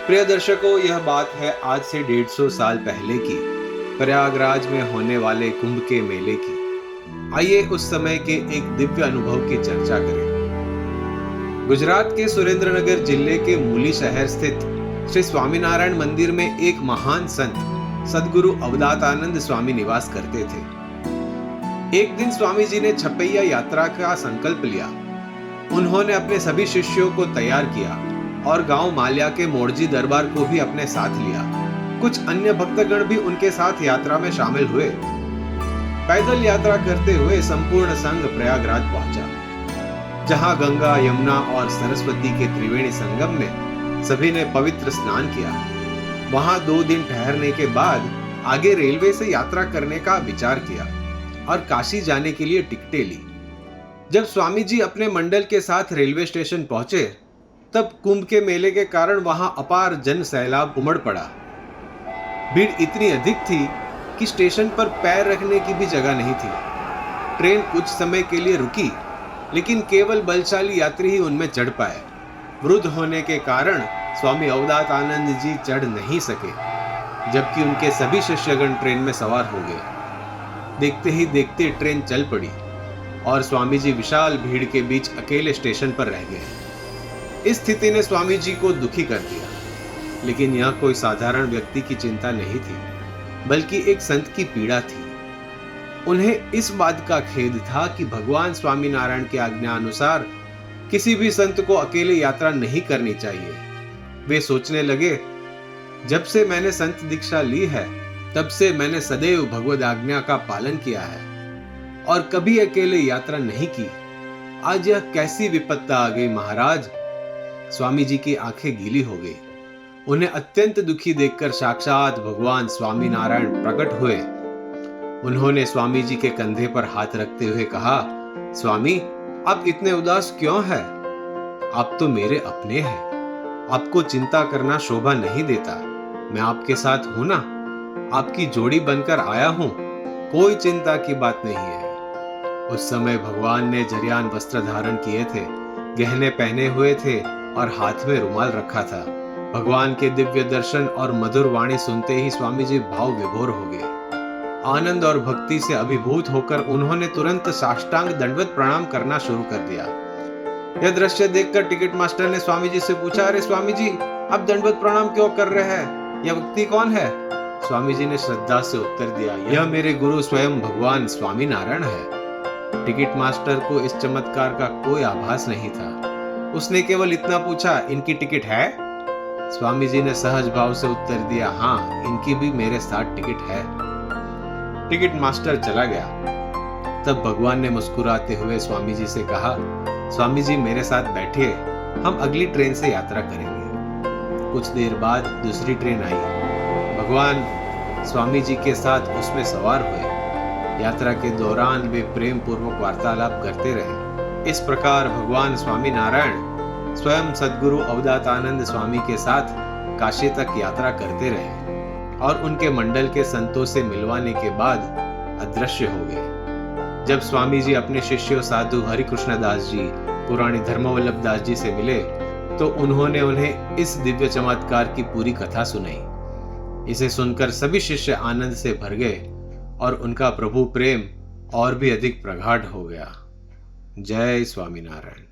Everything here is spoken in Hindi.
प्रिय दर्शकों, यह बात है आज से 150 साल पहले की प्रयागराज में होने वाले कुंभ के मेले की। आइए उस समय के एक दिव्य अनुभव की चर्चा करें। गुजरात के सुरेंद्रनगर जिले के मूली शहर स्थित श्री स्वामीनारायण मंदिर में एक महान संत सद्गुरु अवधातानंद स्वामी निवास करते थे। एक दिन स्वामी जी ने छपैया यात्रा का संकल्प लिया। उन्होंने अपने सभी शिष्यों को तैयार किया और गांव माल्या के मोड़जी दरबार को भी अपने साथ लिया। कुछ अन्य भक्तगण भी उनके साथ यात्रा में शामिल हुए। पैदल यात्रा करते हुए संपूर्ण संघ प्रयागराज पहुंचा, जहां गंगा, यमुना और सरस्वती के त्रिवेणी संगम में सभी ने पवित्र स्नान किया। वहां 2 दिन ठहरने के बाद आगे रेलवे से यात्रा करने का विचार किया और काशी जाने के लिए टिकटें ली। जब स्वामी जी अपने मंडल के साथ रेलवे स्टेशन पहुंचे, तब कुंभ के मेले के कारण वहां अपार जन सैलाब उमड़ पड़ा। भीड़ इतनी अधिक थी कि स्टेशन पर पैर रखने की भी जगह नहीं थी। ट्रेन कुछ समय के लिए रुकी, लेकिन केवल बलशाली यात्री ही उनमें चढ़ पाए। वृद्ध होने के कारण स्वामी अवधातानंद जी चढ़ नहीं सके, जबकि उनके सभी शिष्यगण ट्रेन में सवार हो गए। देखते ही देखते ट्रेन चल पड़ी और स्वामी जी विशाल भीड़ के बीच अकेले स्टेशन पर रह गए। इस स्थिति ने स्वामी जी को दुखी कर दिया, लेकिन यह कोई साधारण व्यक्ति की चिंता नहीं थी, बल्कि एक संत की पीड़ा थी। उन्हें इस बात का खेद था कि भगवान स्वामीनारायण की आज्ञा अनुसार किसी भी संत को अकेले यात्रा नहीं करनी चाहिए। वे सोचने लगे, जब से मैंने संत दीक्षा ली है, तब से मैंने सदैव भगवद आज्ञा का पालन किया है और कभी अकेले यात्रा नहीं की। आज यह कैसी विपत्ता आ गई महाराज। स्वामी जी की आंखें गीली हो गई। उन्हें अत्यंत दुखी देखकर साक्षात भगवान स्वामीनारायण प्रकट हुए। उन्होंने स्वामी जी के कंधे पर हाथ रखते हुए कहा, स्वामी, आप इतने उदास क्यों हैं? आप तो मेरे अपने हैं। आपको चिंता करना शोभा नहीं देता। मैं आपके साथ हूं ना। आपकी जोड़ी बनकर आया हूं। कोई चिंता की बात नहीं है। उस समय भगवान ने जरियान वस्त्र धारण किए थे, गहने पहने हुए थे और हाथ में रुमाल रखा था। भगवान के दिव्य दर्शन और मधुर वाणी सुनते ही स्वामी जी भाव विभोर हो गए। आनंद और भक्ति से अभिभूत होकर उन्होंने तुरंत साष्टांग दंडवत प्रणाम करना शुरू कर दिया। यह दृश्य देखकर टिकट मास्टर ने स्वामी जी से पूछा, अरे स्वामी जी, आप दंडवत प्रणाम क्यों कर रहे हैं? यह व्यक्ति कौन है? स्वामी जी ने श्रद्धा से उत्तर दिया, यह मेरे गुरु स्वयं भगवान स्वामीनारायण है। टिकट मास्टर को इस चमत्कार का कोई आभास नहीं था। उसने केवल इतना पूछा, इनकी टिकट है? स्वामी जी ने सहज भाव से उत्तर दिया, हाँ, इनकी भी मेरे साथ टिकट है। टिकट मास्टर चला गया। तब भगवान ने मुस्कुराते हुए स्वामी जी से कहा, स्वामी जी, मेरे साथ बैठिए, हम अगली ट्रेन से यात्रा करेंगे। कुछ देर बाद दूसरी ट्रेन आई। भगवान स्वामी जी के साथ उसमें सवार हुए। यात्रा के दौरान वे प्रेम पूर्वक वार्तालाप करते रहे। इस प्रकार भगवान स्वामीनारायण स्वयं सद्गुरु अवधातानंद स्वामी के साथ काशी तक यात्रा करते रहे और उनके मंडल के संतों से मिलवाने के बाद अदृश्य हो गए। जब स्वामी जी अपने शिष्यों साधु हरिकृष्ण दास जी, पुराणी धर्मवल्लभ दास जी से मिले, तो उन्होंने उन्हें इस दिव्य चमत्कार की पूरी कथा सुनाई। इसे सुनकर सभी शिष्य आनंद से भर गए और उनका प्रभु प्रेम और भी अधिक प्रगाढ़ हो गया। जय स्वामीनारायण।